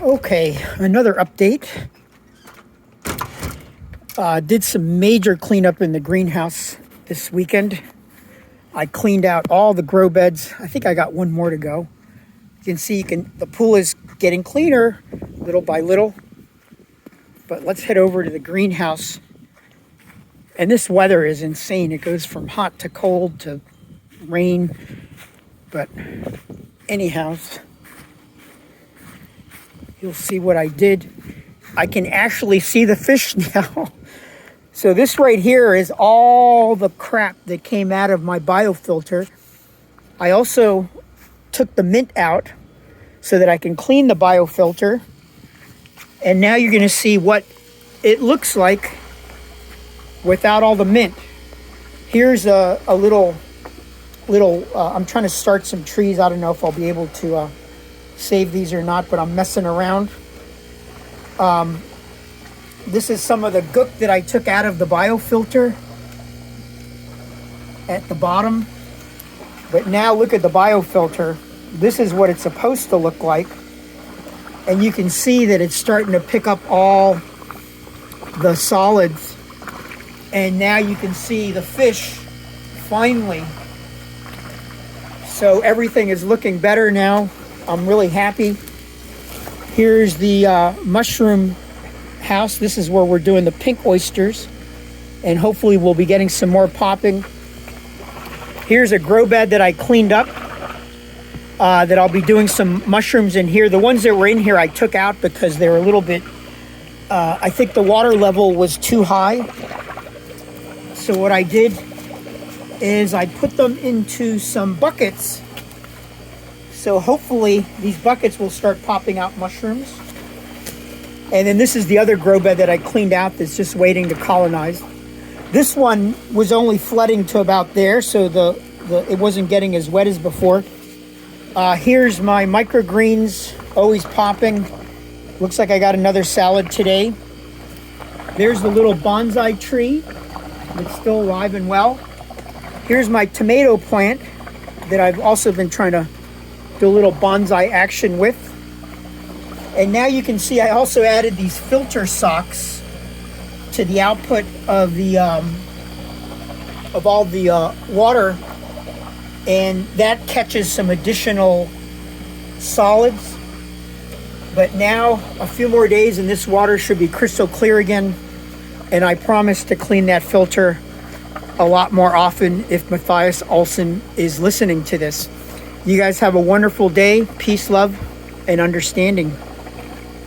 Okay, another update. Did some major cleanup in the greenhouse this weekend. I cleaned out all the grow beds. I think I got one more to go. You can see the pool is getting cleaner little by little. But let's head over to the greenhouse. And this weather is insane. It goes from hot to cold to rain. But anyhow, you'll see what I did. I can actually see the fish now. So this right here is all the crap that came out of my biofilter. I also took the mint out so that I can clean the biofilter. And now you're going to see what it looks like without all the mint. Here's a little, I'm trying to start some trees. I don't know if I'll be able to save these or not, but I'm messing around. This is some of the gook that I took out of the biofilter at the bottom. But now look at the biofilter. This is what it's supposed to look like. And you can see that it's starting to pick up all the solids. And now you can see the fish finally. So everything is looking better now. I'm really happy. Here's the mushroom house. This is where we're doing the pink oysters. And hopefully we'll be getting some more popping. Here's a grow bed that I cleaned up. That I'll be doing some mushrooms in here. The ones that were in here I took out because they were a little bit, I think the water level was too high. So what I did is I put them into some buckets. So hopefully these buckets will start popping out mushrooms. And then this is the other grow bed that I cleaned out that's just waiting to colonize. This one was only flooding to about there, so it wasn't getting as wet as before. Here's my microgreens, always popping. Looks like I got another salad today. There's the little bonsai tree that's still alive and well. Here's my tomato plant that I've also been trying to do a little bonsai action with. And now you can see I also added these filter socks to the output of the of all the water, and that catches some additional solids. But now a few more days and this water should be crystal clear again, and I promise to clean that filter a lot more often if Matthias Olson is listening to this. You guys have a wonderful day. Peace, love, and understanding.